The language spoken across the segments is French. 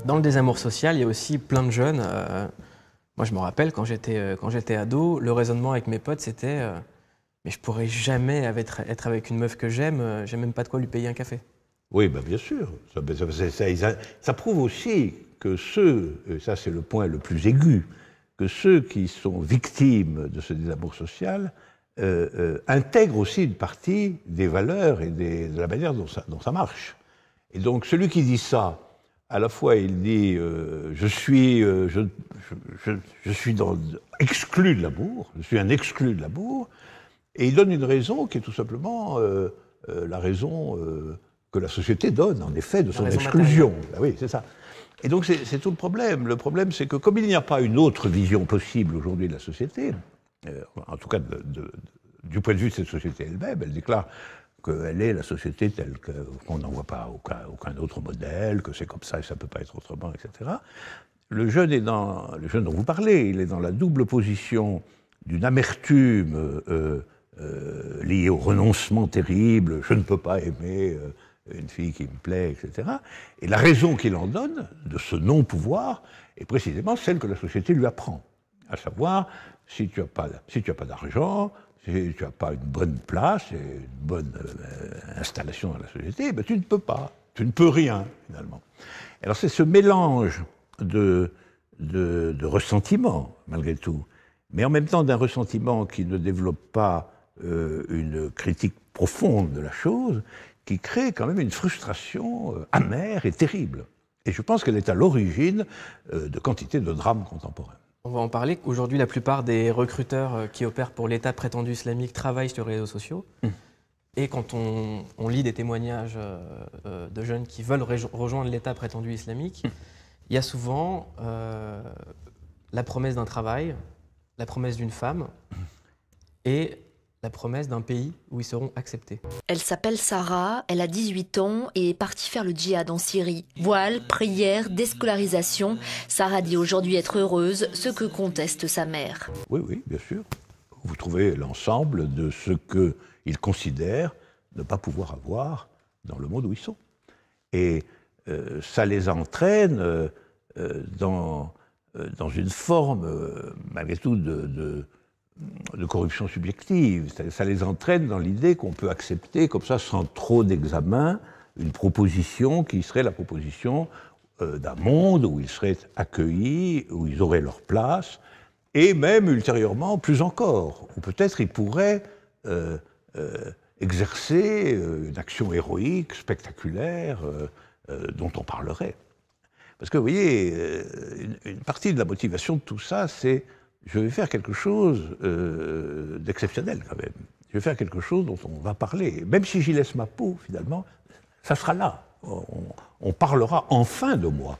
Dans le désamour social, il y a aussi plein de jeunes. Moi, je me rappelle, quand j'étais ado, le raisonnement avec mes potes, c'était mais je pourrais jamais être avec une meuf que j'aime, j'ai même pas de quoi lui payer un café. Oui, ben bien sûr. Ça prouve aussi que ceux, et ça c'est le point le plus aigu, que ceux qui sont victimes de ce désamour social intègrent aussi une partie des valeurs et de la manière dont ça marche. Et donc celui qui dit ça, à la fois il dit je suis exclu de l'amour, je suis un exclu de l'amour, et il donne une raison qui est tout simplement la raison que la société donne, en effet, de son exclusion. Ben oui, c'est ça. Et donc c'est tout le problème. Le problème, c'est que comme il n'y a pas une autre vision possible aujourd'hui de la société, en tout cas du point de vue de cette société elle-même, elle déclare qu'elle est la société telle qu'on n'en voit pas aucun autre modèle, que c'est comme ça et ça ne peut pas être autrement, etc. Le jeune dont vous parlez, il est dans la double position d'une amertume liée au renoncement terrible, je ne peux pas aimer une fille qui me plaît, etc. Et la raison qu'il en donne de ce non-pouvoir est précisément celle que la société lui apprend, à savoir, si tu n'as pas d'argent, si tu n'as pas une bonne place et une bonne installation dans la société, ben tu ne peux pas, tu ne peux rien, finalement. Alors c'est ce mélange de ressentiment, malgré tout, mais en même temps d'un ressentiment qui ne développe pas une critique profonde de la chose, qui crée quand même une frustration amère et terrible. Et je pense qu'elle est à l'origine de quantité de drames contemporains. On va en parler. Aujourd'hui, la plupart des recruteurs qui opèrent pour l'État prétendu islamique travaillent sur les réseaux sociaux. Et quand on lit des témoignages de jeunes qui veulent rejoindre l'État prétendu islamique, il y a souvent la promesse d'un travail, la promesse d'une femme et la promesse d'un pays où ils seront acceptés. Elle s'appelle Sarah, elle a 18 ans et est partie faire le djihad en Syrie. Voile, prière, déscolarisation. Sarah dit aujourd'hui être heureuse, ce que conteste sa mère. Oui, bien sûr. Vous trouvez l'ensemble de ce qu'ils considèrent ne pas pouvoir avoir dans le monde où ils sont. Et ça les entraîne dans une forme, malgré tout, de corruption subjective. Ça les entraîne dans l'idée qu'on peut accepter, comme ça, sans trop d'examen, une proposition qui serait la proposition d'un monde où ils seraient accueillis, où ils auraient leur place, et même ultérieurement, plus encore, où peut-être ils pourraient exercer une action héroïque, spectaculaire, dont on parlerait. Parce que, vous voyez, une partie de la motivation de tout ça, c'est je vais faire quelque chose d'exceptionnel, quand même. Je vais faire quelque chose dont on va parler. Même si j'y laisse ma peau, finalement, ça sera là. On parlera enfin de moi.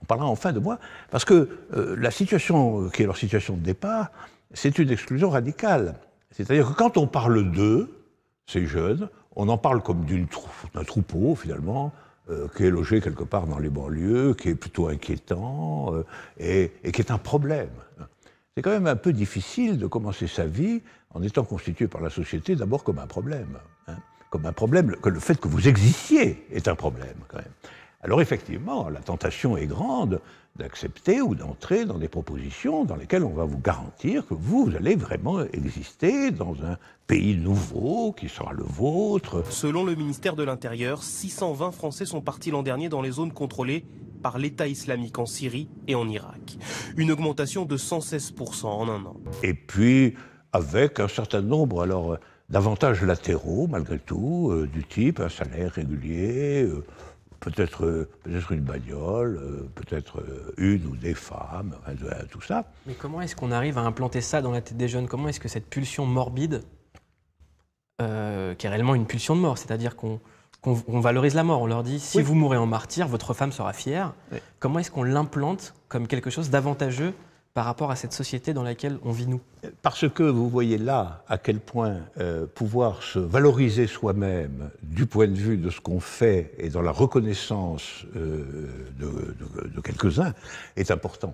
On parlera enfin de moi, parce que la situation qui est leur situation de départ, c'est une exclusion radicale. C'est-à-dire que quand on parle d'eux, ces jeunes, on en parle comme d'un troupeau, finalement, qui est logé quelque part dans les banlieues, qui est plutôt inquiétant, et qui est un problème. C'est quand même un peu difficile de commencer sa vie en étant constitué par la société d'abord comme un problème. Comme un problème, que le fait que vous existiez est un problème, quand même. Alors effectivement, la tentation est grande d'accepter ou d'entrer dans des propositions dans lesquelles on va vous garantir que vous allez vraiment exister dans un pays nouveau qui sera le vôtre. Selon le ministère de l'Intérieur, 620 Français sont partis l'an dernier dans les zones contrôlées par l'État islamique en Syrie et en Irak. Une augmentation de 116% en un an. Et puis, avec un certain nombre d'avantages latéraux, malgré tout, du type un salaire régulier, peut-être une bagnole, peut-être une ou des femmes, tout ça. Mais comment est-ce qu'on arrive à implanter ça dans la tête des jeunes? Comment est-ce que cette pulsion morbide, qui est réellement une pulsion de mort, c'est-à-dire qu'on valorise la mort, on leur dit si vous mourrez en martyr, votre femme sera fière. Oui. Comment est-ce qu'on l'implante comme quelque chose d'avantageux par rapport à cette société dans laquelle on vit nous? Parce que vous voyez là à quel point pouvoir se valoriser soi-même du point de vue de ce qu'on fait et dans la reconnaissance de quelques-uns est important.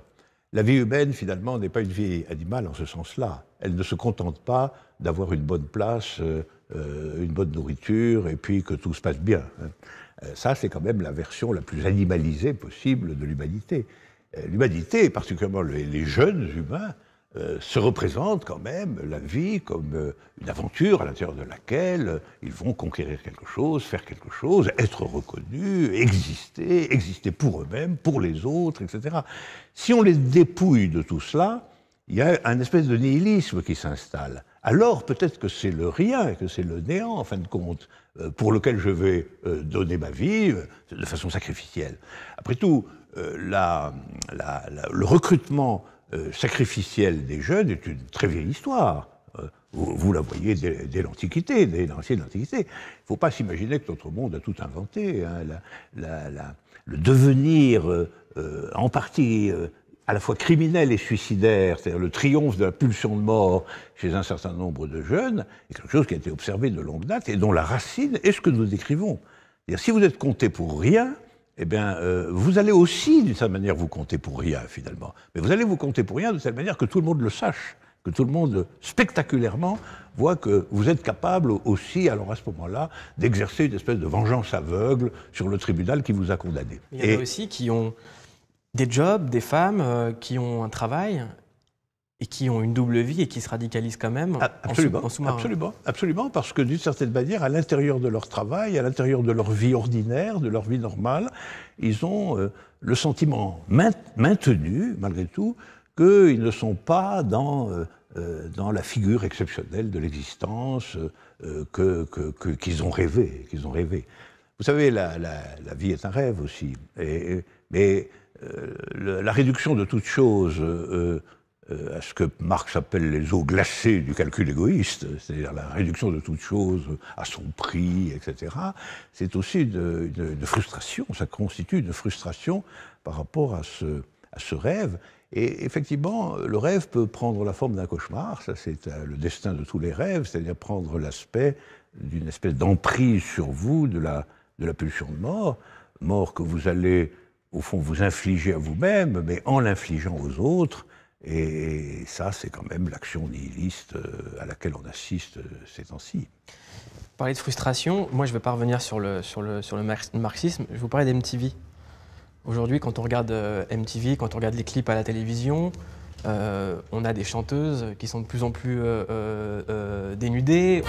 La vie humaine, finalement, n'est pas une vie animale en ce sens-là. Elle ne se contente pas d'avoir une bonne place, une bonne nourriture, et puis que tout se passe bien. Ça, c'est quand même la version la plus animalisée possible de l'humanité. L'humanité, et particulièrement les jeunes humains, se représentent quand même la vie comme une aventure à l'intérieur de laquelle ils vont conquérir quelque chose, faire quelque chose, être reconnus, exister pour eux-mêmes, pour les autres, etc. Si on les dépouille de tout cela, il y a un espèce de nihilisme qui s'installe. Alors peut-être que c'est le rien, que c'est le néant, en fin de compte, pour lequel je vais donner ma vie de façon sacrificielle. Après tout, le recrutement sacrificiel des jeunes est une très vieille histoire. Vous la voyez dès l'Antiquité, dès l'ancienne Antiquité. Il ne faut pas s'imaginer que notre monde a tout inventé. Hein. Le devenir, en partie à la fois criminel et suicidaire, c'est-à-dire le triomphe de la pulsion de mort chez un certain nombre de jeunes, est quelque chose qui a été observé de longue date et dont la racine est ce que nous décrivons. C'est-à-dire, si vous êtes compté pour rien, eh bien, vous allez aussi, d'une certaine manière, vous compter pour rien, finalement. Mais vous allez vous compter pour rien de telle manière que tout le monde le sache, que tout le monde, spectaculairement, voit que vous êtes capable aussi, alors à ce moment-là, d'exercer une espèce de vengeance aveugle sur le tribunal qui vous a condamné. Il y en a aussi qui ont des jobs, des femmes qui ont un travail et qui ont une double vie et qui se radicalisent quand même en sous-marin. Absolument, parce que d'une certaine manière, à l'intérieur de leur travail, à l'intérieur de leur vie ordinaire, de leur vie normale, ils ont le sentiment maintenu, malgré tout, qu'ils ne sont pas dans la figure exceptionnelle de l'existence qu'ils ont rêvé. Vous savez, la vie est un rêve aussi, mais la réduction de toute chose à ce que Marx appelle les eaux glacées du calcul égoïste, c'est-à-dire la réduction de toute chose à son prix, etc., c'est aussi une frustration, ça constitue une frustration par rapport à ce rêve. Et effectivement, le rêve peut prendre la forme d'un cauchemar, ça c'est le destin de tous les rêves, c'est-à-dire prendre l'aspect d'une espèce d'emprise sur vous de la pulsion de mort que vous allez, au fond, vous infliger à vous-même, mais en l'infligeant aux autres. Et ça, c'est quand même l'action nihiliste à laquelle on assiste ces temps-ci. Vous parlez de frustration. Moi, je ne vais pas revenir sur le marxisme. Je vais vous parler d'MTV. Aujourd'hui, quand on regarde MTV, quand on regarde les clips à la télévision, on a des chanteuses qui sont de plus en plus dénudées.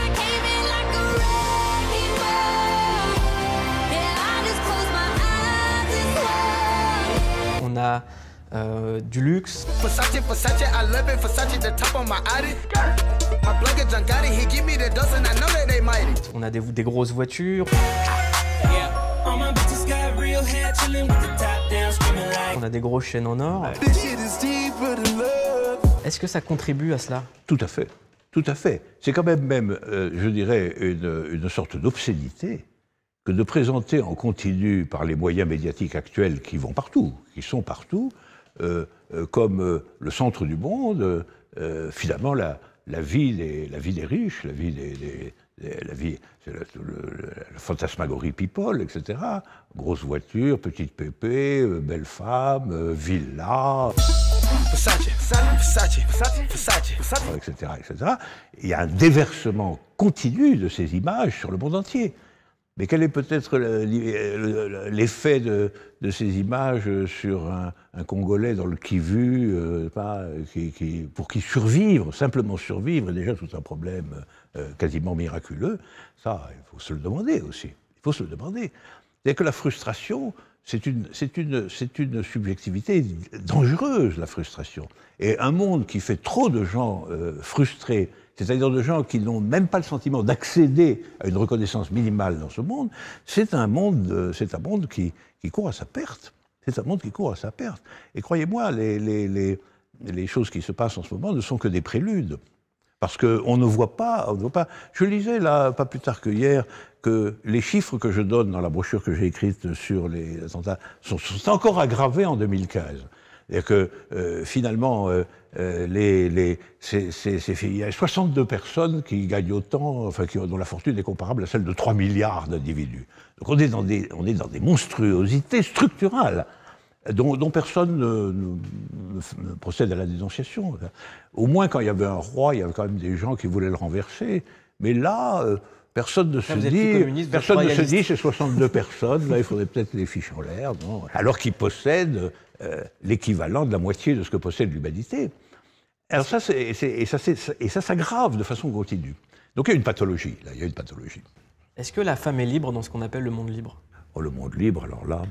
On a du luxe. On a des grosses voitures. On a des grosses chaînes en or. Est-ce que ça contribue à cela? Tout à fait. Tout à fait. C'est quand même, je dirais, une sorte d'obscénité que de présenter en continu par les moyens médiatiques actuels qui vont partout, qui sont partout, comme le centre du monde, finalement la vie des riches, la fantasmagorie people, etc. Grosses voitures, petites pépées, belles femmes, villas, etc., etc. Il y a un déversement continu de ces images sur le monde entier. Mais quel est peut-être l'effet de ces images sur un Congolais dans le qui-vu, pour qui survivre, simplement survivre, est déjà tout un problème quasiment miraculeux? Ça, il faut se le demander aussi. Il faut se le demander. C'est-à-dire que la frustration, c'est une subjectivité dangereuse, la frustration. Et un monde qui fait trop de gens frustrés, c'est-à-dire de gens qui n'ont même pas le sentiment d'accéder à une reconnaissance minimale dans ce monde, c'est un monde qui court à sa perte. C'est un monde qui court à sa perte. Et croyez-moi, les choses qui se passent en ce moment ne sont que des préludes. Parce qu'on ne voit pas, Je lisais là, pas plus tard que hier, que les chiffres que je donne dans la brochure que j'ai écrite sur les attentats sont encore aggravés en 2015. C'est-à-dire que finalement, il y a 62 personnes qui gagnent autant, dont la fortune est comparable à celle de 3 milliards d'individus. Donc on est dans des monstruosités structurales. dont personne ne procède à la dénonciation. Au moins, quand il y avait un roi, il y avait quand même des gens qui voulaient le renverser. Mais là, personne ne se dit, c'est 62 personnes, là, il faudrait peut-être les fiches en l'air, non, alors qu'ils possèdent l'équivalent de la moitié de ce que possède l'humanité. Alors ça, ça s'aggrave de façon continue. Donc il y a une pathologie, là, il y a une pathologie. Est-ce que la femme est libre dans ce qu'on appelle le monde libre? Oh, le monde libre, alors là...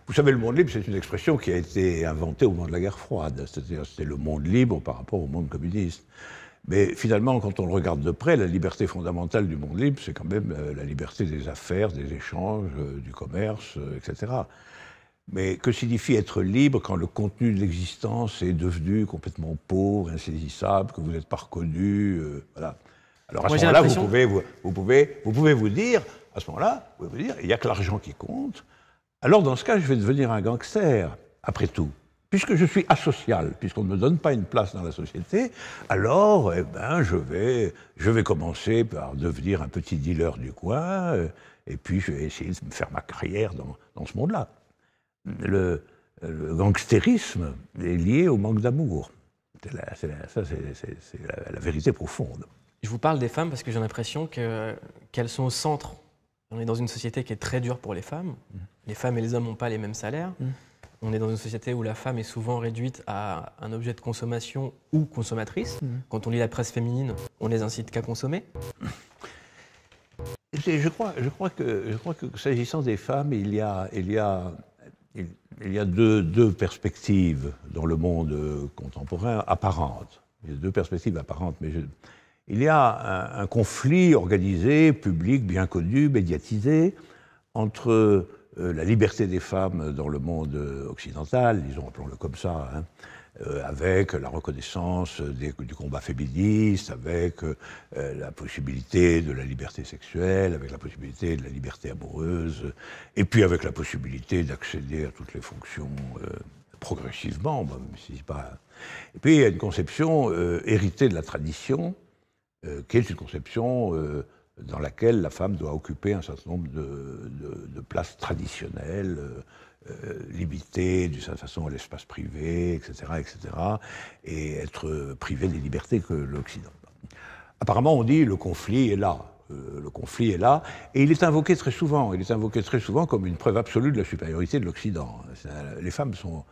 Vous savez, le monde libre, c'est une expression qui a été inventée au moment de la guerre froide. C'est-à-dire, c'était le monde libre par rapport au monde communiste. Mais finalement, quand on le regarde de près, la liberté fondamentale du monde libre, c'est quand même la liberté des affaires, des échanges, du commerce, etc. Mais que signifie être libre quand le contenu de l'existence est devenu complètement pauvre, insaisissable, que vous n'êtes pas reconnu, voilà. Alors à ce moment-là, vous pouvez vous dire, à ce moment-là, vous pouvez vous dire, il n'y a que l'argent qui compte. Alors dans ce cas, je vais devenir un gangster, après tout. Puisque je suis asocial, puisqu'on ne me donne pas une place dans la société, alors eh ben, je vais commencer par devenir un petit dealer du coin, et puis je vais essayer de me faire ma carrière dans ce monde-là. Le gangstérisme est lié au manque d'amour. C'est la vérité profonde. Je vous parle des femmes parce que j'ai l'impression qu'elles sont au centre. On est dans une société qui est très dure pour les femmes. Les femmes et les hommes n'ont pas les mêmes salaires. On est dans une société où la femme est souvent réduite à un objet de consommation ou consommatrice. Quand on lit la presse féminine, on les incite qu'à consommer. Je crois que s'agissant des femmes, il y a deux perspectives dans le monde contemporain apparentes. Il y a deux perspectives apparentes, mais il y a un conflit organisé, public, bien connu, médiatisé, entre la liberté des femmes dans le monde occidental, disons, appelons-le comme ça, hein, avec la reconnaissance du combat féministe, avec la possibilité de la liberté sexuelle, avec la possibilité de la liberté amoureuse, et puis avec la possibilité d'accéder à toutes les fonctions progressivement, même si c'est pas... Et puis il y a une conception héritée de la tradition, qui est une conception dans laquelle la femme doit occuper un certain nombre de places traditionnelles, limitées d'une certaine façon à l'espace privé, etc., et être privée des libertés que l'Occident. Apparemment, on dit le conflit est là. Le conflit est là, et il est invoqué très souvent. Il est invoqué très souvent comme une preuve absolue de la supériorité de l'Occident. Les femmes sont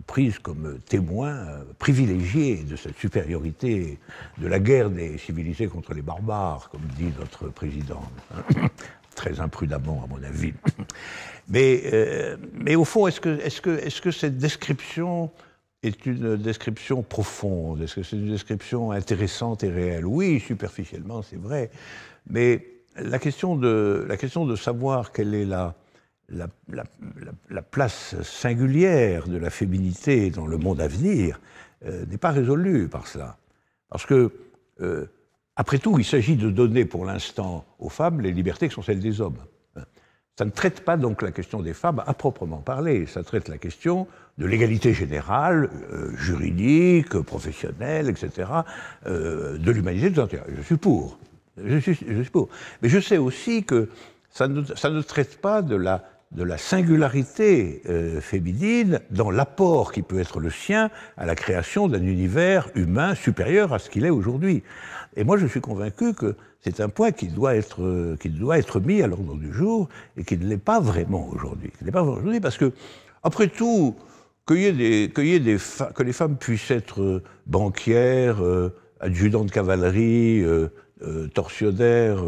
prises comme témoins privilégiés de cette supériorité, de la guerre des civilités contre les barbares, comme dit notre président, très imprudemment à mon avis. Mais au fond, est-ce que cette description est une description profonde? Est-ce que c'est une description intéressante et réelle? Oui, superficiellement, c'est vrai. Mais la question de savoir quelle est la place singulière de la féminité dans le monde à venir n'est pas résolue par cela. Parce que, après tout, il s'agit de donner pour l'instant aux femmes les libertés qui sont celles des hommes. Ça ne traite pas donc la question des femmes à proprement parler, ça traite la question de l'égalité générale, juridique, professionnelle, etc., de l'humanité tout entière. Je suis pour. Je suis pour. Mais je sais aussi que ça ne traite pas de la singularité féminine dans l'apport qui peut être le sien à la création d'un univers humain supérieur à ce qu'il est aujourd'hui. Et moi, je suis convaincu que c'est un point qui doit être mis à l'ordre du jour et qui ne l'est pas vraiment aujourd'hui. Qui ne l'est pas vraiment aujourd'hui parce que, après tout, que les femmes puissent être banquières, adjudants de cavalerie, tortionnaires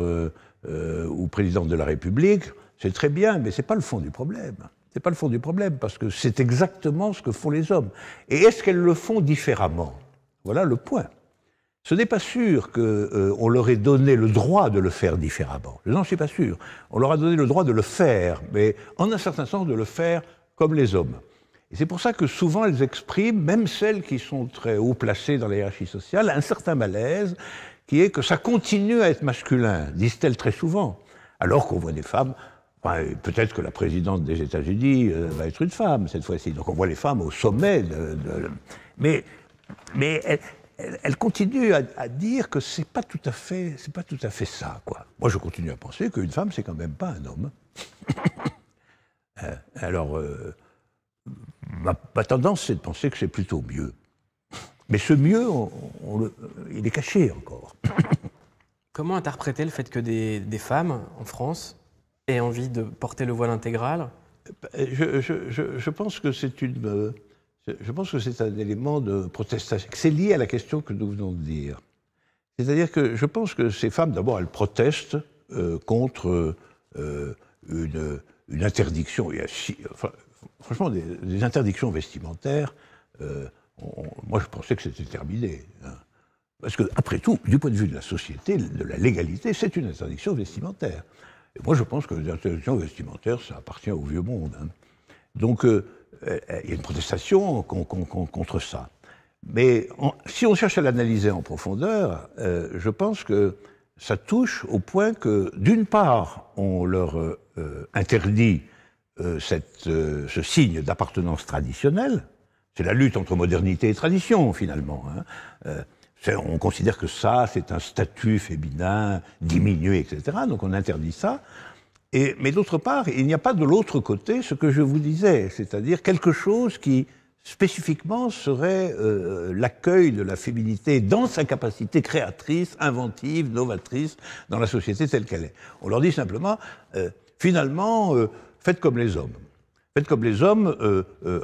ou présidentes de la République, c'est très bien, mais c'est pas le fond du problème. C'est pas le fond du problème, parce que c'est exactement ce que font les hommes. Et est-ce qu'elles le font différemment? Voilà le point. Ce n'est pas sûr qu'on leur ait donné le droit de le faire différemment. Je n'en suis pas sûr. On leur a donné le droit de le faire, mais en un certain sens de le faire comme les hommes. Et c'est pour ça que souvent elles expriment, même celles qui sont très haut placées dans la hiérarchie sociale, un certain malaise qui est que ça continue à être masculin, disent-elles très souvent, alors qu'on voit des femmes. Enfin, peut-être que la présidente des États-Unis va être une femme cette fois-ci. Donc on voit les femmes au sommet mais elle continue à dire que c'est pas tout à fait ça, quoi. Moi, je continue à penser qu'une femme, c'est quand même pas un homme. Alors, ma tendance, c'est de penser que c'est plutôt mieux. Mais ce mieux, il est caché encore. Comment interpréter le fait que des femmes en France aient envie de porter le voile intégral? Je pense que c'est un élément de protestation. C'est lié à la question que nous venons de dire. C'est-à-dire que je pense que ces femmes, d'abord, elles protestent contre une interdiction. Franchement, des interdictions vestimentaires, moi je pensais que c'était terminé. Hein. Parce que, après tout, du point de vue de la société, de la légalité, c'est une interdiction vestimentaire. Et moi je pense que les interdictions vestimentaires, ça appartient au vieux monde. Hein. Donc, il y a une protestation contre ça. Mais si on cherche à l'analyser en profondeur, je pense que ça touche au point que, d'une part, on leur interdit ce signe d'appartenance traditionnelle. C'est la lutte entre modernité et tradition, finalement. Hein. On considère que ça, c'est un statut féminin diminué, etc. Donc on interdit ça. Mais d'autre part, il n'y a pas de l'autre côté ce que je vous disais, c'est-à-dire quelque chose qui, spécifiquement, serait l'accueil de la féminité dans sa capacité créatrice, inventive, novatrice, dans la société telle qu'elle est. On leur dit simplement, finalement, faites comme les hommes. Faites comme les hommes,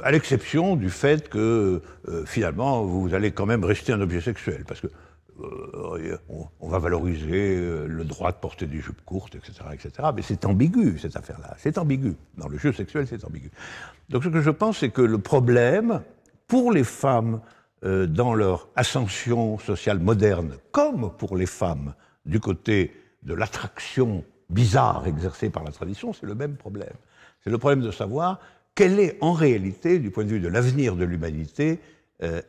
à l'exception du fait que, finalement, vous allez quand même rester un objet sexuel, parce que on va valoriser le droit de porter des jupes courtes, etc., etc. Mais c'est ambigu, cette affaire-là. C'est ambigu. Dans le jeu sexuel, c'est ambigu. Donc ce que je pense, c'est que le problème, pour les femmes, dans leur ascension sociale moderne, comme pour les femmes du côté de l'attraction bizarre exercée par la tradition, c'est le même problème. C'est le problème de savoir quelle est en réalité, du point de vue de l'avenir de l'humanité,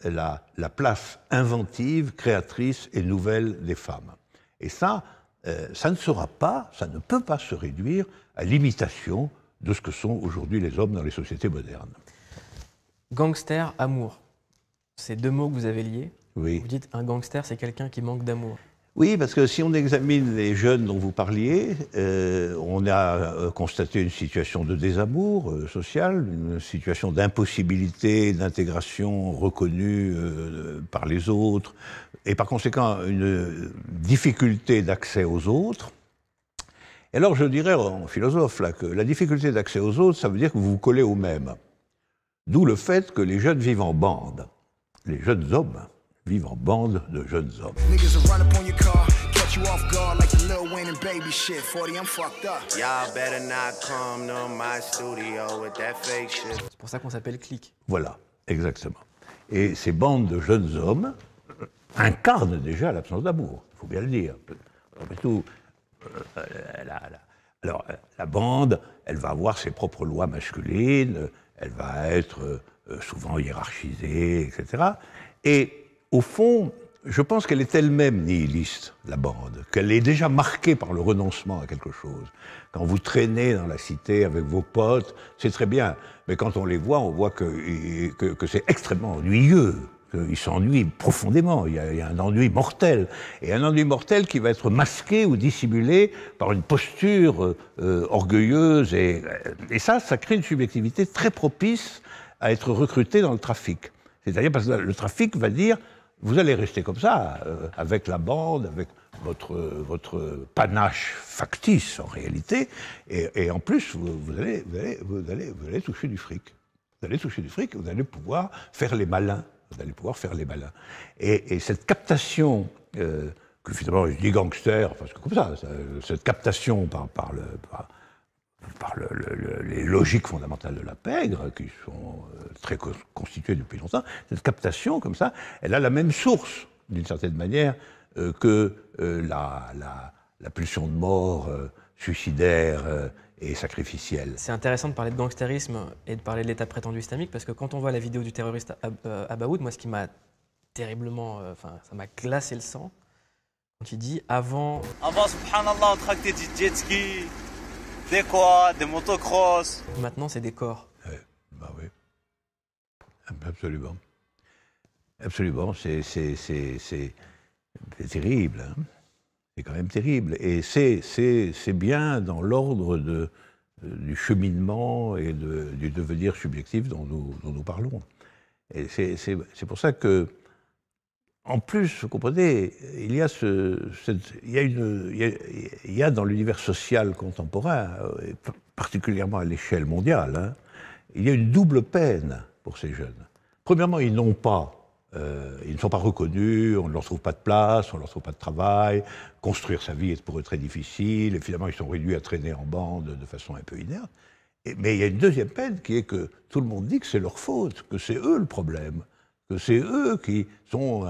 la place inventive, créatrice et nouvelle des femmes. Et ça ne peut pas se réduire à l'imitation de ce que sont aujourd'hui les hommes dans les sociétés modernes. Gangster, amour. C'est deux mots que vous avez liés. Oui. Vous dites un gangster, c'est quelqu'un qui manque d'amour. Oui, parce que si on examine les jeunes dont vous parliez, on a constaté une situation de désamour social, une situation d'impossibilité d'intégration reconnue par les autres, et par conséquent une difficulté d'accès aux autres. Et alors je dirais en philosophe là, que la difficulté d'accès aux autres, ça veut dire que vous vous collez aux mêmes. D'où le fait que les jeunes vivent en bande, les jeunes hommes vivent en bande de jeunes hommes. C'est pour ça qu'on s'appelle clique. Voilà, exactement. Et ces bandes de jeunes hommes incarnent déjà l'absence d'amour, il faut bien le dire. Après tout, la bande, elle va avoir ses propres lois masculines, elle va être souvent hiérarchisée, etc. Et au fond, je pense qu'elle est elle-même nihiliste, la bande, qu'elle est déjà marquée par le renoncement à quelque chose. Quand vous traînez dans la cité avec vos potes, c'est très bien, mais quand on les voit, on voit que c'est extrêmement ennuyeux, qu'ils s'ennuient profondément, il y a un ennui mortel, et un ennui mortel qui va être masqué ou dissimulé par une posture orgueilleuse, et ça crée une subjectivité très propice à être recruté dans le trafic. C'est-à-dire parce que le trafic va dire vous allez rester comme ça, avec la bande, avec votre panache factice en réalité, et en plus vous allez toucher du fric. Vous allez toucher du fric, vous allez pouvoir faire les malins. Et cette captation, que finalement je dis gangster, parce que comme ça, cette captation par les logiques fondamentales de la pègre, qui sont très constituées depuis longtemps, cette captation, comme ça, elle a la même source, d'une certaine manière, que la pulsion de mort suicidaire et sacrificielle. C'est intéressant de parler de gangstérisme et de parler de l'État prétendu islamique, parce que quand on voit la vidéo du terroriste Abaoud, moi, ce qui m'a terriblement... ça m'a glacé le sang, quand il dit avant, subhanallah, on tractait du jet ski, des quads, des motocross. Maintenant, c'est des corps. Bah oui. Absolument. Absolument. C'est terrible. Hein. C'est quand même terrible. Et c'est bien dans l'ordre du cheminement et du devenir subjectif dont nous parlons. Et c'est pour ça que, en plus, vous comprenez, il y a dans l'univers social contemporain, particulièrement à l'échelle mondiale, hein, il y a une double peine pour ces jeunes. Premièrement, ils ne sont pas reconnus, on ne leur trouve pas de place, on ne leur trouve pas de travail, construire sa vie est pour eux très difficile, et finalement ils sont réduits à traîner en bande de façon un peu inerte. Mais il y a une deuxième peine qui est que tout le monde dit que c'est leur faute, que c'est eux le problème, que c'est eux qui sont...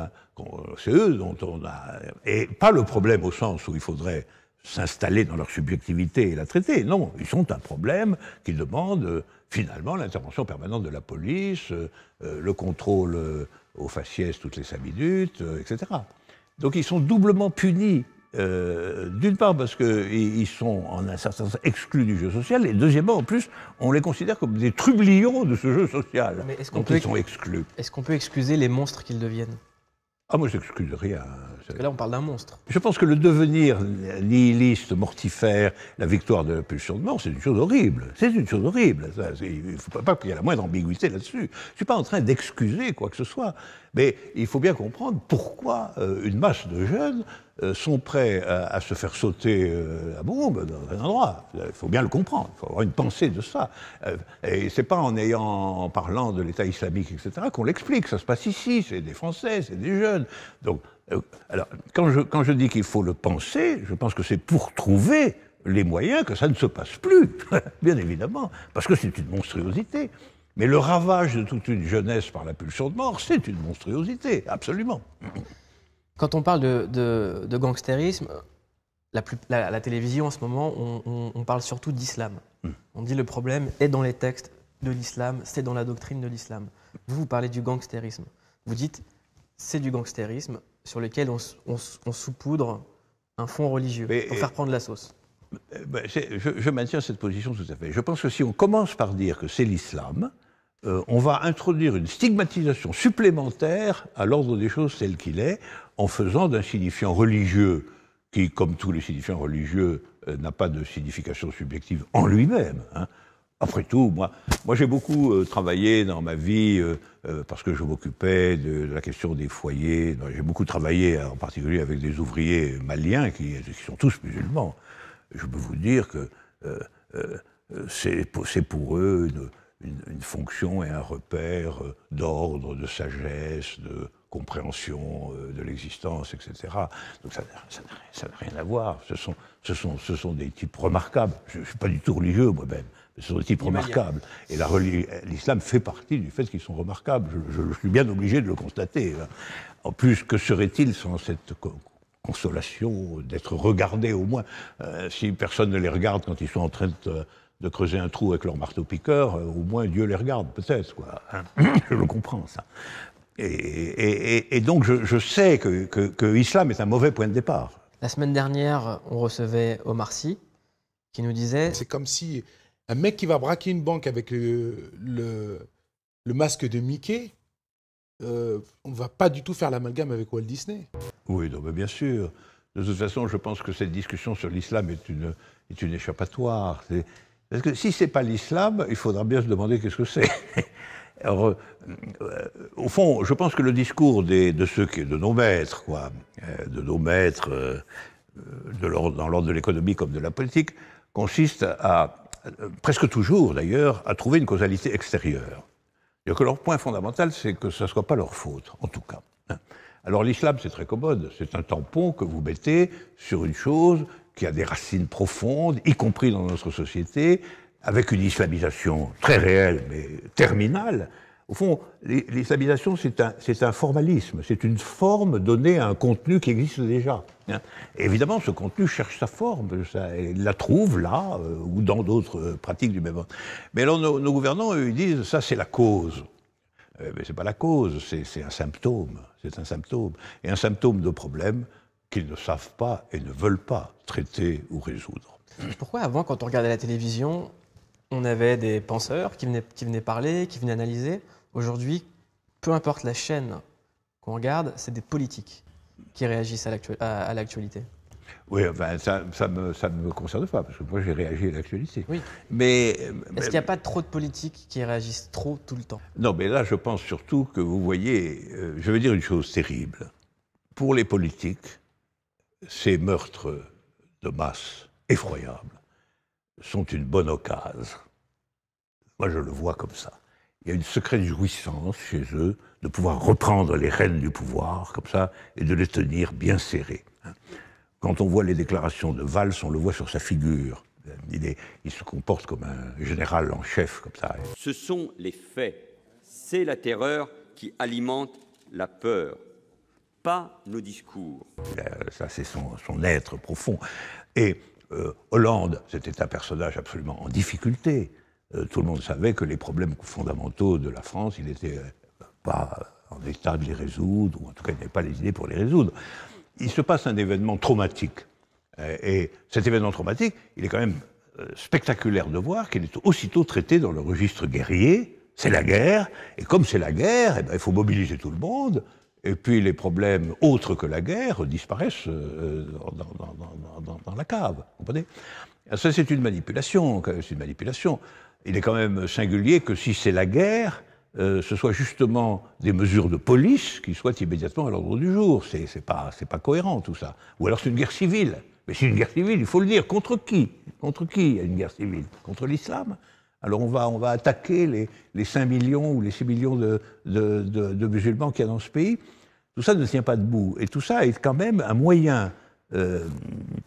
C'est eux dont on a... Et pas le problème au sens où il faudrait s'installer dans leur subjectivité et la traiter. Non, ils sont un problème qui demande finalement l'intervention permanente de la police, le contrôle au faciès toutes les 5 minutes, etc. Donc ils sont doublement punis. D'une part parce qu'ils sont en un certain sens exclus du jeu social, et deuxièmement, en plus, on les considère comme des trublions de ce jeu social. Mais est-ce donc ils sont exclus. Est-ce qu'on peut excuser les monstres qu'ils deviennent? Ah, moi, je n'excuse rien. Parce que là, on parle d'un monstre. Je pense que le devenir nihiliste, mortifère, la victoire de la pulsion de mort, c'est une chose horrible. C'est une chose horrible. Il ne faut pas qu'il y ait la moindre ambiguïté là-dessus. Je ne suis pas en train d'excuser quoi que ce soit. Mais il faut bien comprendre pourquoi une masse de jeunes sont prêts à se faire sauter la bombe dans un endroit. Il faut bien le comprendre. Il faut avoir une pensée de ça. Et c'est pas en parlant de l'État islamique, etc., qu'on l'explique. Ça se passe ici. C'est des Français, c'est des jeunes. Donc, alors, quand je dis qu'il faut le penser, je pense que c'est pour trouver les moyens que ça ne se passe plus, bien évidemment, parce que c'est une monstruosité. Mais le ravage de toute une jeunesse par la pulsion de mort, c'est une monstruosité, absolument. Quand on parle de gangstérisme, la télévision en ce moment, on parle surtout d'islam. On dit le problème est dans les textes de l'islam, c'est dans la doctrine de l'islam. Vous parlez du gangstérisme. Vous dites c'est du gangstérisme sur lequel on saupoudre un fond religieux pour faire prendre la sauce. Je maintiens cette position tout à fait. Je pense que si on commence par dire que c'est l'islam, on va introduire une stigmatisation supplémentaire à l'ordre des choses tel qu'il est, en faisant d'un signifiant religieux, qui, comme tous les signifiants religieux, n'a pas de signification subjective en lui-même. Hein. Après tout, moi j'ai beaucoup travaillé dans ma vie, parce que je m'occupais de la question des foyers. J'ai beaucoup travaillé, en particulier avec des ouvriers maliens, qui sont tous musulmans. Je peux vous dire que c'est pour eux une fonction et un repère d'ordre, de sagesse, de compréhension de l'existence, etc. Donc ça n'a rien à voir. Ce sont des types remarquables. Je ne suis pas du tout religieux moi-même, mais ce sont des types remarquables. Et l'islam fait partie du fait qu'ils sont remarquables. Je suis bien obligé de le constater. En plus, que serait-il sans cette consolation d'être regardés au moins si personne ne les regarde quand ils sont en train de creuser un trou avec leur marteau-piqueur, au moins Dieu les regarde, peut-être, quoi. Hein. Je le comprends, ça. Et donc, je sais que l'islam est un mauvais point de départ. La semaine dernière, on recevait Omar Sy, qui nous disait... C'est comme si un mec qui va braquer une banque avec le masque de Mickey, on ne va pas du tout faire l'amalgame avec Walt Disney. Oui, non, mais bien sûr. De toute façon, je pense que cette discussion sur l'islam est une échappatoire. Parce que si ce n'est pas l'islam, il faudra bien se demander qu'est-ce que c'est. Alors, au fond, je pense que le discours de nos maîtres, quoi, de nos maîtres, dans l'ordre de l'économie comme de la politique, consiste presque toujours d'ailleurs, à trouver une causalité extérieure. C'est-à-dire que leur point fondamental, c'est que ce ne soit pas leur faute, en tout cas. Alors l'islam, c'est très commode, c'est un tampon que vous mettez sur une chose qui a des racines profondes, y compris dans notre société, avec une islamisation très réelle, mais terminale. Au fond, l'islamisation, c'est un formalisme, c'est une forme donnée à un contenu qui existe déjà. Et évidemment, ce contenu cherche sa forme, il la trouve là, ou dans d'autres pratiques du même ordre. Mais alors, nos gouvernants, eux, ils disent, ça, c'est la cause. Mais c'est pas la cause, c'est un symptôme. C'est un symptôme. Et un symptôme de problème qu'ils ne savent pas et ne veulent pas traiter ou résoudre. Pourquoi avant, quand on regardait la télévision, on avait des penseurs qui venaient parler, qui venaient analyser? Aujourd'hui, peu importe la chaîne qu'on regarde, c'est des politiques qui réagissent à l'actualité. Oui, enfin, ça ne me concerne pas, parce que moi j'ai réagi à l'actualité. Oui. Mais Est-ce qu'il n'y a pas trop de politiques qui réagissent trop tout le temps? non, mais là je pense surtout que vous voyez, je veux dire une chose terrible. Pour les politiques, ces meurtres de masse effroyables sont une bonne occasion. Moi je le vois comme ça. Il y a une secrète jouissance chez eux de pouvoir reprendre les rênes du pouvoir, comme ça, et de les tenir bien serrés. Quand on voit les déclarations de Valls, on le voit sur sa figure. Il se comporte comme un général en chef, comme ça. Ce sont les faits. C'est la terreur qui alimente la peur, pas nos discours. Ça, c'est son être profond. Et Hollande, c'était un personnage absolument en difficulté. Tout le monde savait que les problèmes fondamentaux de la France, il n'était pas en état de les résoudre, ou en tout cas, il n'avait pas les idées pour les résoudre. Il se passe un événement traumatique. Et cet événement traumatique, il est quand même spectaculaire de voir qu'il est aussitôt traité dans le registre guerrier. C'est la guerre, et comme c'est la guerre, eh ben, il faut mobiliser tout le monde, et puis les problèmes autres que la guerre disparaissent dans la cave. Vous comprenez ? Ça, c'est une manipulation. Il est quand même singulier que si c'est la guerre, ce soit justement des mesures de police qui soient immédiatement à l'ordre du jour. C'est pas cohérent tout ça. Ou alors c'est une guerre civile. Mais c'est une guerre civile, il faut le dire. Contre qui ? Contre qui il y a une guerre civile ? Contre l'islam ? Alors on va attaquer les 5 millions ou les 6 millions de musulmans qu'il y a dans ce pays. Tout ça ne tient pas debout. Et tout ça est quand même un moyen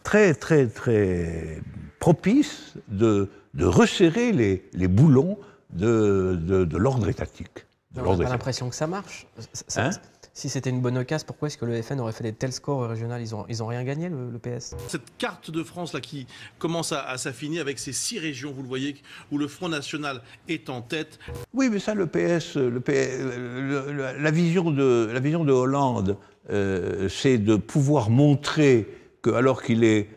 très, très, très propice de resserrer les boulons de l'ordre étatique. On n'a pas l'impression que ça marche. Si c'était une bonne occasion, pourquoi est-ce que le FN aurait fait des tels scores au régional ? Ils ont rien gagné, le PS. Cette carte de France là qui commence à s'affiner avec ces 6 régions, vous le voyez, où le Front National est en tête. Oui, mais ça, le PS la vision de Hollande, c'est de pouvoir montrer que, alors qu'il est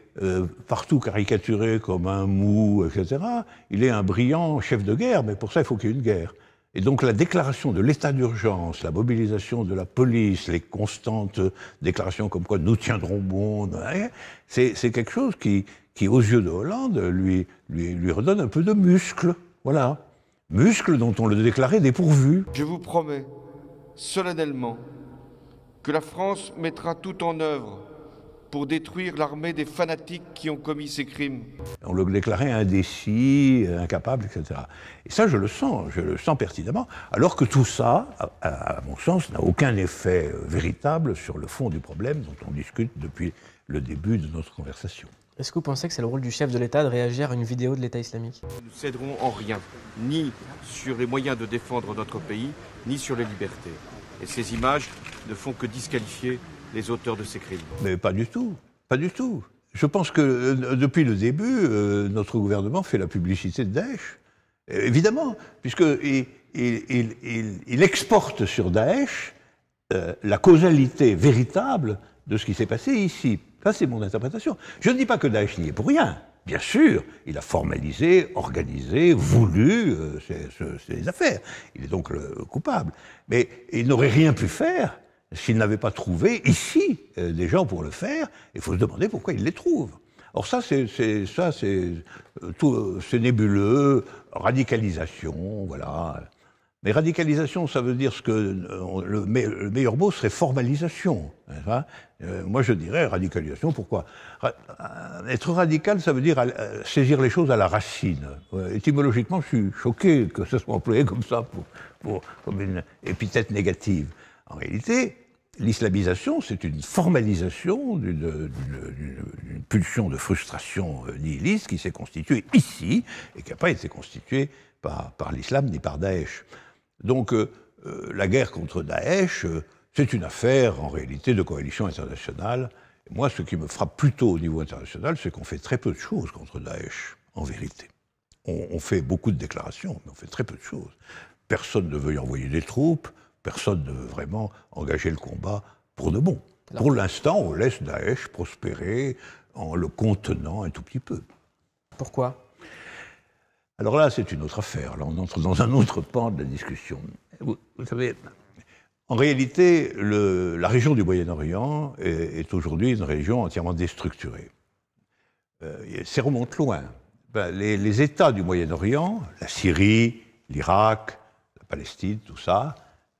partout caricaturé comme un mou, etc., il est un brillant chef de guerre, mais pour ça, il faut qu'il y ait une guerre. Et donc la déclaration de l'état d'urgence, la mobilisation de la police, les constantes déclarations comme quoi nous tiendrons bon, c'est quelque chose qui, aux yeux de Hollande, lui redonne un peu de muscle. Voilà. Muscle dont on le déclarait dépourvu. Je vous promets solennellement que la France mettra tout en œuvre pour détruire l'armée des fanatiques qui ont commis ces crimes. On le déclarait indécis, incapable, etc. Et ça, je le sens pertinemment, alors que tout ça, à mon sens, n'a aucun effet véritable sur le fond du problème dont on discute depuis le début de notre conversation. Est-ce que vous pensez que c'est le rôle du chef de l'État de réagir à une vidéo de l'État islamique ? Nous ne céderons en rien, ni sur les moyens de défendre notre pays, ni sur les libertés. Et ces images ne font que disqualifier les auteurs de ces crimes. Mais pas du tout, pas du tout. Je pense que depuis le début, notre gouvernement fait la publicité de Daesh. Évidemment, puisqu'il exporte sur Daesh la causalité véritable de ce qui s'est passé ici. Ça, c'est mon interprétation. Je ne dis pas que Daesh n'y est pour rien. Bien sûr, il a formalisé, organisé, voulu ces affaires. Il est donc le coupable. Mais il n'aurait rien pu faire s'il n'avait pas trouvé ici des gens pour le faire. Il faut se demander pourquoi il les trouve. Or ça, c'est nébuleux, radicalisation, voilà. Mais radicalisation, ça veut dire ce que le meilleur mot serait formalisation. Hein. Moi, je dirais radicalisation. Pourquoi ? Être radical, ça veut dire saisir les choses à la racine. Étymologiquement, je suis choqué que ce soit employé comme ça, comme une épithète négative. En réalité, l'islamisation, c'est une formalisation d'une pulsion de frustration nihiliste qui s'est constituée ici et qui n'a pas été constituée par l'islam ni par Daesh. Donc, la guerre contre Daesh, c'est une affaire, en réalité, de coalition internationale. Et moi, ce qui me frappe plutôt au niveau international, c'est qu'on fait très peu de choses contre Daesh, en vérité. On fait beaucoup de déclarations, mais on fait très peu de choses. Personne ne veut y envoyer des troupes, personne ne veut vraiment engager le combat pour de bon. Pour l'instant, on laisse Daesh prospérer en le contenant un tout petit peu. Pourquoi ? Alors là, c'est une autre affaire. Là, on entre dans un autre pan de la discussion. Vous savez, En réalité, la région du Moyen-Orient est aujourd'hui une région entièrement déstructurée. Ça remonte loin. Les États du Moyen-Orient, la Syrie, l'Irak, la Palestine, tout ça,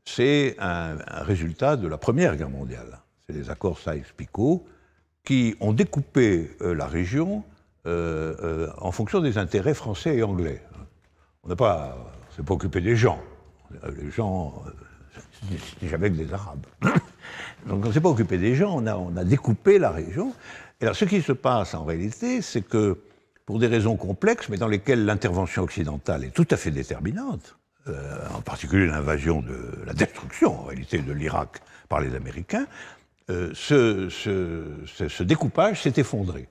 c'est un résultat de la Première Guerre mondiale. C'est les accords Sykes-Picot qui ont découpé la région en fonction des intérêts français et anglais. On n'a pas, s'est pas occupé des gens. Les gens, c'était jamais que des Arabes. Donc on ne s'est pas occupé des gens, on a découpé la région. Et alors ce qui se passe en réalité, c'est que pour des raisons complexes, mais dans lesquelles l'intervention occidentale est tout à fait déterminante, en particulier l'invasion la destruction en réalité de l'Irak par les Américains, ce découpage s'est effondré.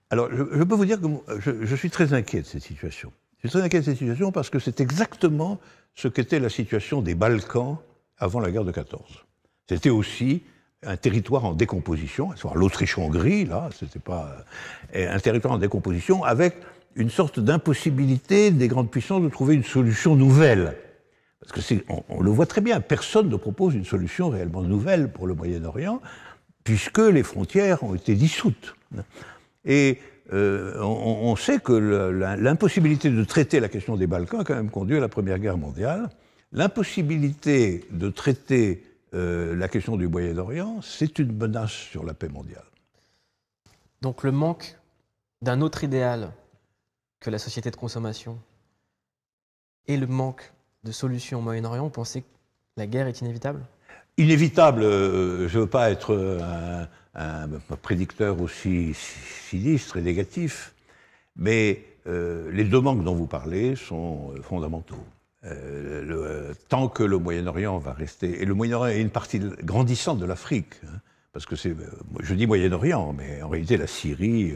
Alors je peux vous dire que je suis très inquiet de cette situation. Je suis très inquiet de cette situation parce que c'est exactement ce qu'était la situation des Balkans avant la guerre de 14. C'était aussi un territoire en décomposition, à savoir l'Autriche-Hongrie, là, c'était pas un territoire en décomposition, avec une sorte d'impossibilité des grandes puissances de trouver une solution nouvelle. Parce que on le voit très bien, personne ne propose une solution réellement nouvelle pour le Moyen-Orient, puisque les frontières ont été dissoutes. Et on sait que l'impossibilité de traiter la question des Balkans a quand même conduit à la Première Guerre mondiale. L'impossibilité de traiter la question du Moyen-Orient, c'est une menace sur la paix mondiale. Donc le manque d'un autre idéal que la société de consommation et le manque de solutions au Moyen-Orient, vous pensez que la guerre est inévitable ? Inévitable, je ne veux pas être un prédicteur aussi sinistre et négatif, mais les deux manques dont vous parlez sont fondamentaux. Tant que le Moyen-Orient va rester... Et le Moyen-Orient est une partie grandissante de l'Afrique, hein, parce que je dis Moyen-Orient, mais en réalité la Syrie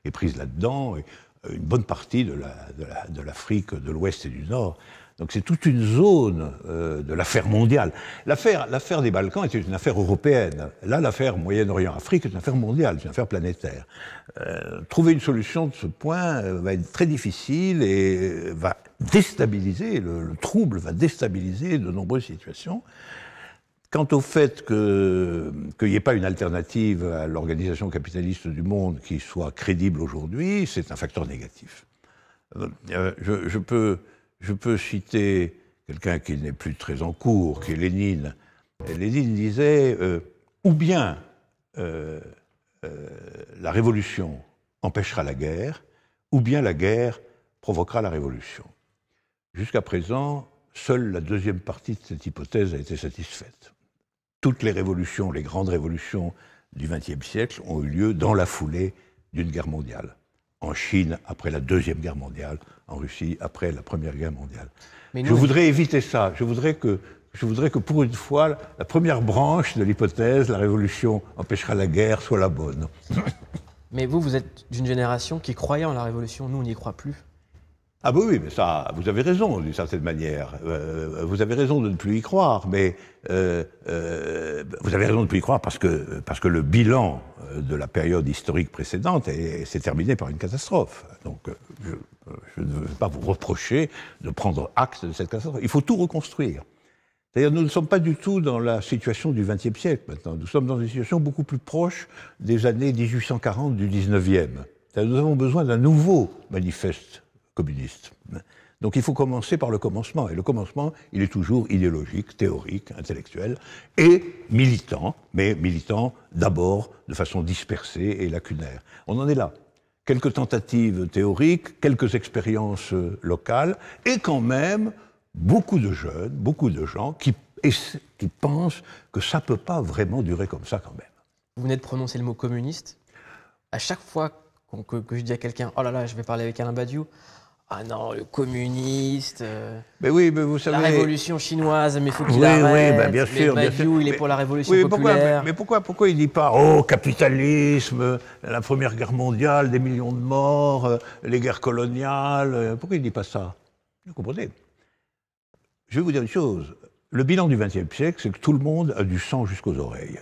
est prise là-dedans, et une bonne partie de l'Afrique de l'Ouest et du Nord. Donc c'est toute une zone de l'affaire mondiale. L'affaire des Balkans était une affaire européenne. Là, l'affaire Moyen-Orient-Afrique est une affaire mondiale, c'est une affaire planétaire. Trouver une solution de ce point va être très difficile et va déstabiliser, le trouble va déstabiliser de nombreuses situations. Quant au fait qu'il n'y ait pas une alternative à l'organisation capitaliste du monde qui soit crédible aujourd'hui, c'est un facteur négatif. Je peux citer quelqu'un qui n'est plus très en cours, qui est Lénine. Lénine disait ou bien la révolution empêchera la guerre, ou bien la guerre provoquera la révolution. Jusqu'à présent, seule la deuxième partie de cette hypothèse a été satisfaite. Toutes les révolutions, les grandes révolutions du XXe siècle ont eu lieu dans la foulée d'une guerre mondiale. En Chine, après la Deuxième Guerre mondiale, en Russie, après la Première Guerre mondiale. Je voudrais éviter ça. Je voudrais que pour une fois, la première branche de l'hypothèse, la révolution empêchera la guerre, soit la bonne. Mais vous êtes d'une génération qui croyait en la révolution. Nous, on n'y croit plus. Ah bah oui, mais ça, vous avez raison d'une certaine manière. Vous avez raison de ne plus y croire, mais vous avez raison de ne plus y croire parce que le bilan de la période historique précédente s'est terminé par une catastrophe. Donc je ne veux pas vous reprocher de prendre acte de cette catastrophe. Il faut tout reconstruire. C'est-à-dire nous ne sommes pas du tout dans la situation du XXe siècle maintenant. Nous sommes dans une situation beaucoup plus proche des années 1840 du XIXe. Nous avons besoin d'un nouveau manifeste communiste. Donc il faut commencer par le commencement. Et le commencement, il est toujours idéologique, théorique, intellectuel et militant, mais militant d'abord de façon dispersée et lacunaire. On en est là. Quelques tentatives théoriques, quelques expériences locales, et quand même beaucoup de jeunes, beaucoup de gens qui pensent que ça ne peut pas vraiment durer comme ça quand même. Vous venez de prononcer le mot communiste. À chaque fois que je dis à quelqu'un « Oh là là, je vais parler avec Alain Badiou », ah non, le communiste, mais oui, mais vous savez... la révolution chinoise, mais il faut qu'il arrête. Oui, bien sûr, mais Badiou, il est pour la révolution populaire. Mais pourquoi il ne dit pas « Oh, capitalisme, la Première Guerre mondiale, des millions de morts, les guerres coloniales », pourquoi il ne dit pas ça? Vous comprenez? Je vais vous dire une chose, le bilan du XXe siècle, c'est que tout le monde a du sang jusqu'aux oreilles.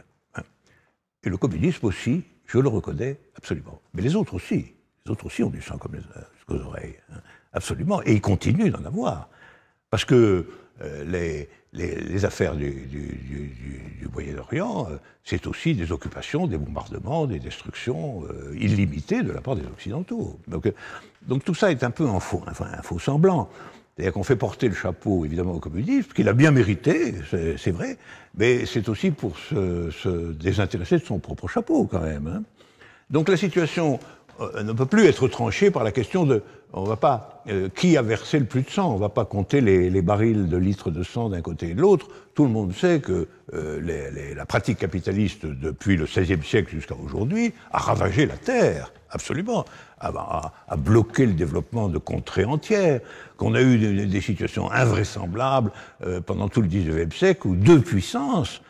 Et le communisme aussi, je le reconnais absolument. Mais les autres aussi ont du sang jusqu'aux oreilles. Absolument, et ils continuent d'en avoir. Parce que les affaires du Moyen-Orient, c'est aussi des occupations, des bombardements, des destructions illimitées de la part des Occidentaux. Donc tout ça est un peu un faux semblant. C'est-à-dire qu'on fait porter le chapeau, évidemment, au communisme, qu'il a bien mérité, c'est vrai, mais c'est aussi pour se désintéresser de son propre chapeau, quand même. Hein. Donc la situation ne peut plus être tranchée par la question de... On va pas... qui a versé le plus de sang? On ne va pas compter les barils de litres de sang d'un côté et de l'autre. Tout le monde sait que la pratique capitaliste, depuis le XVIe siècle jusqu'à aujourd'hui, a ravagé la Terre, absolument, a bloqué le développement de contrées entières, qu'on a eu des situations invraisemblables pendant tout le XIXe siècle, où deux puissances,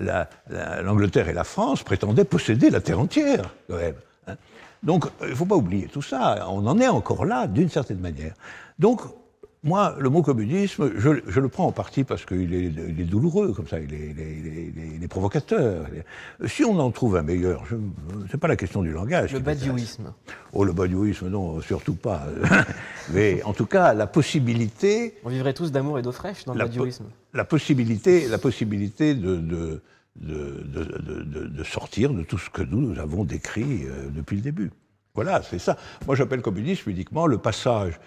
l'Angleterre et la France, prétendaient posséder la Terre entière, quand même. Hein. Donc, il ne faut pas oublier tout ça. On en est encore là, d'une certaine manière. Donc, moi, le mot communisme, je le prends en partie parce qu'il est douloureux, comme ça, il est provocateur. Si on en trouve un meilleur, c'est pas la question du langage. Le badiouisme. Oh, le badiouisme, non, surtout pas. Mais en tout cas, la possibilité... On vivrait tous d'amour et d'eau fraîche dans le badiouisme. La possibilité de sortir de tout ce que nous avons décrit depuis le début. Voilà, c'est ça. Moi, j'appelle communisme uniquement le passage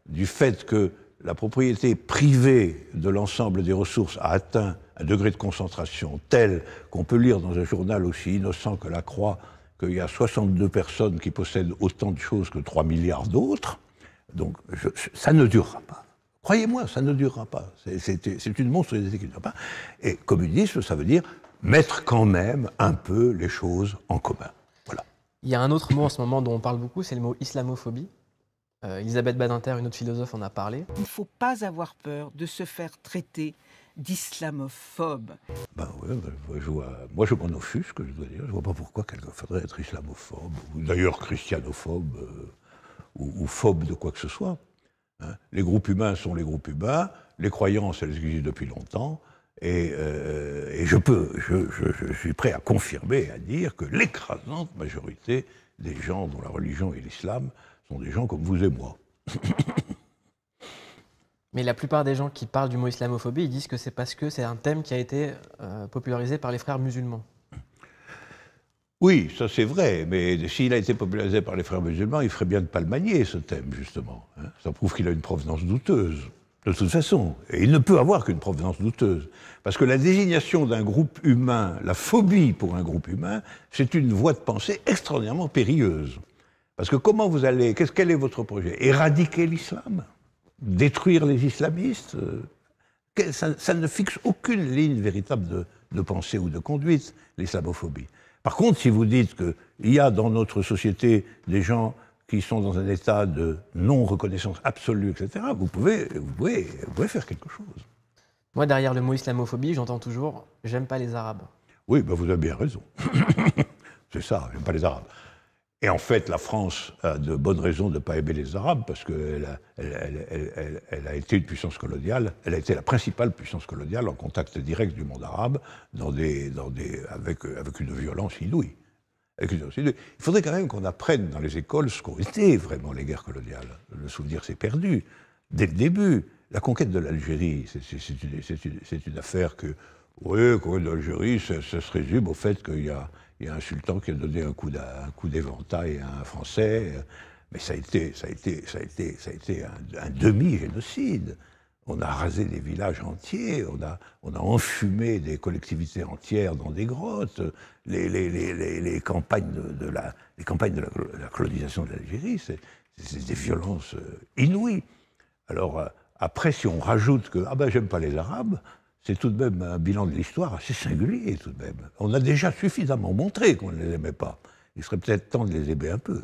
du fait que la propriété privée de l'ensemble des ressources a atteint un degré de concentration tel qu'on peut lire dans un journal aussi innocent que La Croix qu'il y a 62 personnes qui possèdent autant de choses que 3 milliards d'autres. Donc, ça ne durera pas. Croyez-moi, ça ne durera pas. C'est une monstruosité qui ne durera pas. Et communisme, ça veut dire mettre quand même un peu les choses en commun. Voilà. Il y a un autre mot en ce moment dont on parle beaucoup, c'est le mot islamophobie. Elisabeth Badinter, une autre philosophe, en a parlé. Il ne faut pas avoir peur de se faire traiter d'islamophobe. Ben ouais, moi je m'en offusque, je dois dire. Je ne vois pas pourquoi quelqu'un faudrait être islamophobe, ou d'ailleurs christianophobe, ou phobe de quoi que ce soit. Hein. Les groupes humains sont les groupes humains, les croyances, elles existent depuis longtemps, et je suis prêt à confirmer, à dire que l'écrasante majorité des gens dont la religion est l'islam sont des gens comme vous et moi. Mais la plupart des gens qui parlent du mot islamophobie, ils disent que c'est parce que c'est un thème qui a été popularisé par les frères musulmans. Oui, ça c'est vrai, mais s'il a été popularisé par les frères musulmans, il ferait bien de ne pas le manier, ce thème, justement. Hein. Ça prouve qu'il a une provenance douteuse, de toute façon. Et il ne peut avoir qu'une provenance douteuse. Parce que la désignation d'un groupe humain, la phobie pour un groupe humain, c'est une voie de pensée extraordinairement périlleuse. Parce que comment vous allez... Quel est votre projet? Éradiquer l'islam? Détruire les islamistes? Ça ne fixe aucune ligne véritable de pensée ou de conduite, l'islamophobie. Par contre, si vous dites qu'il y a dans notre société des gens qui sont dans un état de non-reconnaissance absolue, etc., vous pouvez faire quelque chose. Moi, derrière le mot islamophobie, j'entends toujours « j'aime pas les Arabes ». Oui, ben vous avez bien raison. C'est ça, j'aime pas les Arabes. Et en fait, la France a de bonnes raisons de ne pas aimer les Arabes, parce qu'elle a été une puissance coloniale, elle a été la principale puissance coloniale en contact direct du monde arabe, avec une violence inouïe. Il faudrait quand même qu'on apprenne dans les écoles ce qu'ont été vraiment les guerres coloniales. Le souvenir s'est perdu. Dès le début, la conquête de l'Algérie, c'est une affaire que... Oui, la conquête de l'Algérie, ça se résume au fait qu'il y a un sultan qui a donné un coup d'éventail à un Français, mais ça a été un demi-génocide. On a rasé des villages entiers, on a enfumé des collectivités entières dans des grottes. Les campagnes de la colonisation de l'Algérie, c'est des violences inouïes. Alors après, si on rajoute que j'aime pas les Arabes, c'est tout de même un bilan de l'histoire assez singulier, tout de même. On a déjà suffisamment montré qu'on ne les aimait pas. Il serait peut-être temps de les aimer un peu.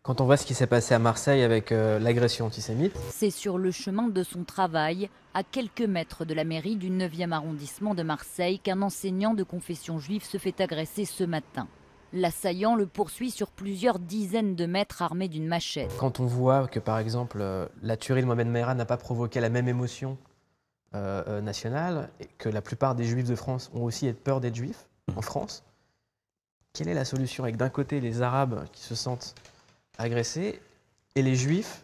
Quand on voit ce qui s'est passé à Marseille avec l'agression antisémite... C'est sur le chemin de son travail, à quelques mètres de la mairie du 9e arrondissement de Marseille, qu'un enseignant de confession juive se fait agresser ce matin. L'assaillant le poursuit sur plusieurs dizaines de mètres armé d'une machette. Quand on voit que, par exemple, la tuerie de Mohamed Merah n'a pas provoqué la même émotion nationale, et que la plupart des juifs de France ont aussi peur d'être juifs en France, quelle est la solution avec d'un côté les Arabes qui se sentent agressés et les juifs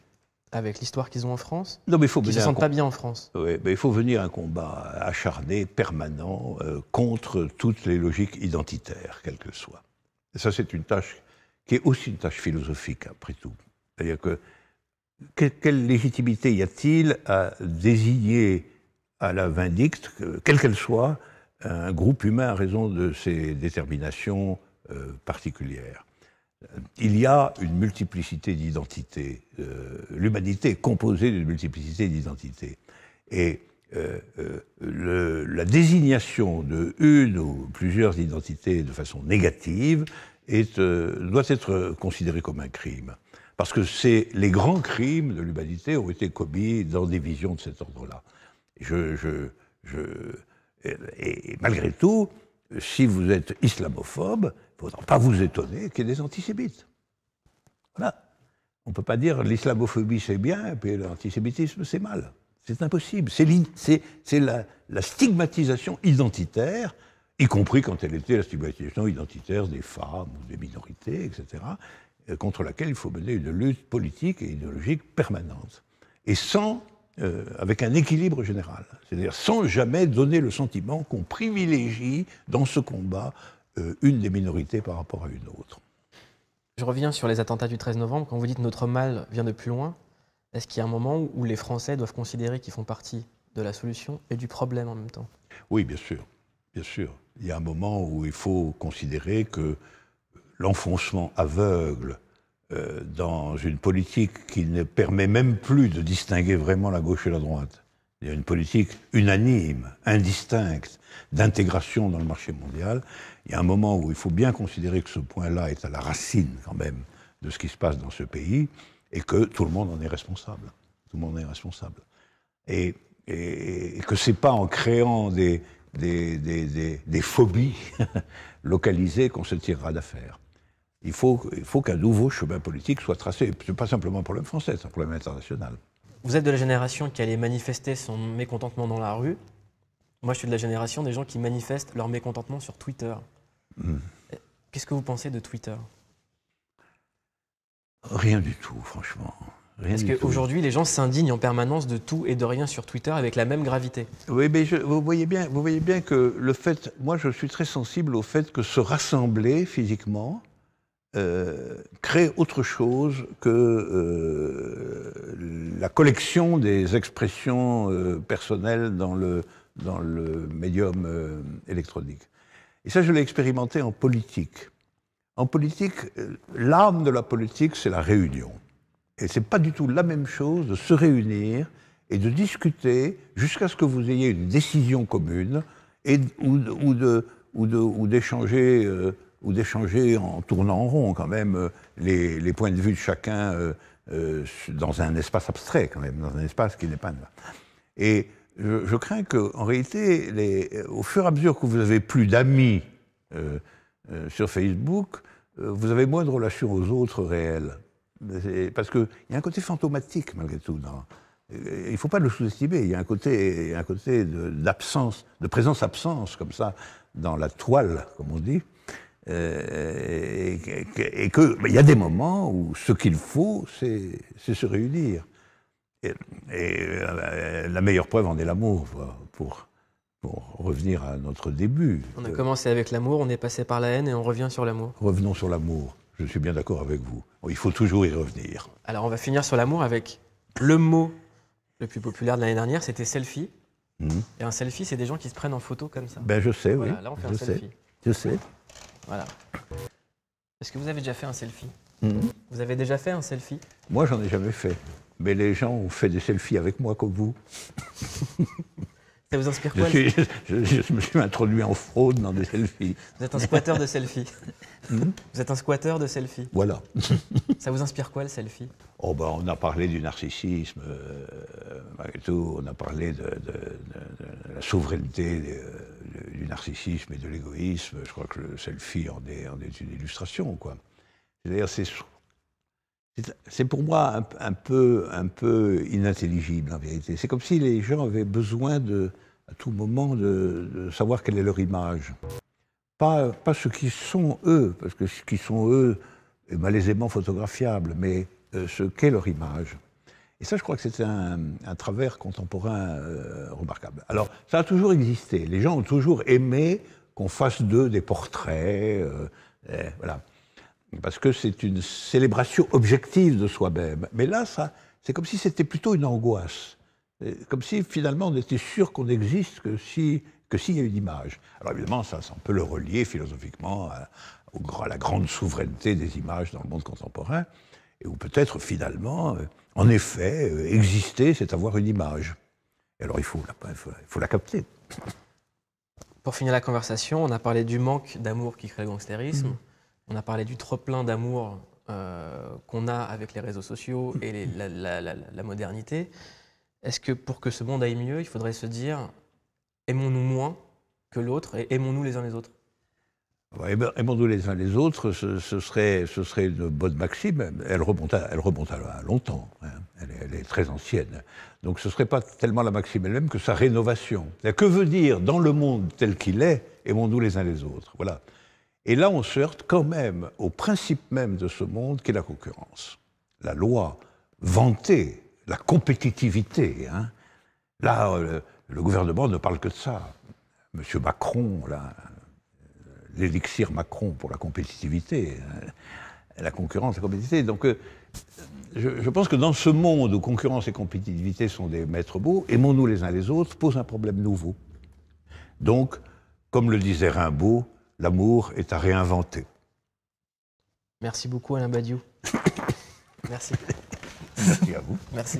avec l'histoire qu'ils ont en France, non, mais il faut qui ne se sentent pas bien en France. Oui, mais il faut venir un combat acharné, permanent, contre toutes les logiques identitaires, quelles qu'elles soient. Et ça, c'est une tâche qui est aussi une tâche philosophique, après tout. C'est-à-dire que quelle légitimité y a-t-il à désigner à la vindicte, quelle qu'elle soit, un groupe humain à raison de ses déterminations particulières? Il y a une multiplicité d'identités. L'humanité est composée d'une multiplicité d'identités. Et la désignation de une ou plusieurs identités de façon négative doit être considérée comme un crime. Parce que les grands crimes de l'humanité ont été commis dans des visions de cet ordre-là. Et malgré tout, si vous êtes islamophobe, il ne faudra pas vous étonner qu'il y ait des antisémites. Voilà. On ne peut pas dire l'islamophobie c'est bien et puis l'antisémitisme c'est mal. C'est impossible. C'est la stigmatisation identitaire, y compris quand elle était la stigmatisation identitaire des femmes ou des minorités, etc., contre laquelle il faut mener une lutte politique et idéologique permanente. Et avec un équilibre général. C'est-à-dire sans jamais donner le sentiment qu'on privilégie dans ce combat une des minorités par rapport à une autre. Je reviens sur les attentats du 13 novembre. Quand vous dites « notre mal vient de plus loin », est-ce qu'il y a un moment où les Français doivent considérer qu'ils font partie de la solution et du problème en même temps? Oui, bien sûr. Bien sûr. Il y a un moment où il faut considérer que l'enfoncement aveugle dans une politique qui ne permet même plus de distinguer vraiment la gauche et la droite, il y a une politique unanime, indistincte, d'intégration dans le marché mondial, il y a un moment où il faut bien considérer que ce point-là est à la racine quand même de ce qui se passe dans ce pays et que tout le monde en est responsable. Tout le monde en est responsable. Et que ce n'est pas en créant des phobies localisées qu'on se tirera d'affaire. Il faut qu'un nouveau chemin politique soit tracé. Ce n'est pas simplement un problème français, c'est un problème international. Vous êtes de la génération qui allait manifester son mécontentement dans la rue. Moi, je suis de la génération des gens qui manifestent leur mécontentement sur Twitter. Qu'est-ce que vous pensez de Twitter? Rien du tout, franchement. Parce qu'aujourd'hui, les gens s'indignent en permanence de tout et de rien sur Twitter avec la même gravité. Oui, mais vous voyez bien que le fait... Moi, je suis très sensible au fait que se rassembler physiquement crée autre chose que la collection des expressions personnelles dans le médium électronique. Et ça, je l'ai expérimenté en politique. En politique, l'âme de la politique, c'est la réunion. Et ce n'est pas du tout la même chose de se réunir et de discuter jusqu'à ce que vous ayez une décision commune ou d'échanger en tournant en rond quand même les points de vue de chacun dans un espace abstrait quand même, dans un espace qui n'est pas... Et je crains qu'en réalité, au fur et à mesure que vous avez plus d'amis sur Facebook, vous avez moins de relations aux autres réelles. Parce qu'il y a un côté fantomatique malgré tout. Il ne faut pas le sous-estimer. Il y a un côté d'absence, de présence-absence comme ça dans la toile, comme on dit. Et qu'il y a des moments où ce qu'il faut, c'est se réunir. Et la meilleure preuve en est l'amour, pour revenir à notre début. On a commencé avec l'amour, on est passé par la haine et on revient sur l'amour. Revenons sur l'amour. Je suis bien d'accord avec vous. Il faut toujours y revenir. Alors on va finir sur l'amour avec le mot le plus populaire de l'année dernière, c'était selfie. Et un selfie, c'est des gens qui se prennent en photo comme ça. Ben je sais, voilà, oui. Là, on fait un selfie. Je sais. Voilà. Est-ce que vous avez déjà fait un selfie? Vous avez déjà fait un selfie? Moi, j'en ai jamais fait. Mais les gens ont fait des selfies avec moi, comme vous. Ça vous inspire quoi? Je me suis introduit en fraude dans des selfies. Vous êtes un squatteur de selfies. Vous êtes un squatteur de selfies. Voilà. Ça vous inspire quoi, le selfie? Oh ben, on a parlé du narcissisme, malgré tout, on a parlé de la souveraineté du narcissisme et de l'égoïsme. Je crois que le selfie en est une illustration, quoi. C'est-à-dire, c'est pour moi un peu inintelligible, en vérité. C'est comme si les gens avaient besoin à tout moment de savoir quelle est leur image. Pas ce qu'ils sont eux, parce que ce qu'ils sont eux est malaisément photographiable, mais ce qu'est leur image. Et ça, je crois que c'est un travers contemporain remarquable. Alors, ça a toujours existé. Les gens ont toujours aimé qu'on fasse d'eux des portraits, voilà. Parce que c'est une célébration objective de soi-même. Mais là, c'est comme si c'était plutôt une angoisse. Comme si, finalement, on était sûr qu'on n'existe que s'il y a une image. Alors, évidemment, ça, on peut le relier philosophiquement à la grande souveraineté des images dans le monde contemporain, et où peut-être, finalement, en effet, exister, c'est avoir une image. Et alors, il faut la capter. Pour finir la conversation, on a parlé du manque d'amour qui crée le gangstérisme. On a parlé du trop-plein d'amour qu'on a avec les réseaux sociaux et la modernité. Est-ce que pour que ce monde aille mieux, il faudrait se dire aimons-nous moins que l'autre et aimons-nous les uns les autres? Aimons-nous les uns les autres, ce serait une bonne maxime. Elle remonte à longtemps. Hein. Elle est très ancienne. Donc ce ne serait pas tellement la maxime elle-même que sa rénovation. Que veut dire, dans le monde tel qu'il est, aimons-nous les uns les autres? Voilà. Et là, on se heurte quand même au principe même de ce monde qu'est la concurrence. La loi vantée, la compétitivité. Hein. Là, le gouvernement ne parle que de ça. Monsieur Macron, là, l'élixir Macron pour la compétitivité, la concurrence, la compétitivité. Donc, je pense que dans ce monde où concurrence et compétitivité sont des maîtres mots, aimons-nous les uns les autres pose un problème nouveau. Donc, comme le disait Rimbaud, l'amour est à réinventer. Merci beaucoup Alain Badiou. Merci. Merci à vous. Merci.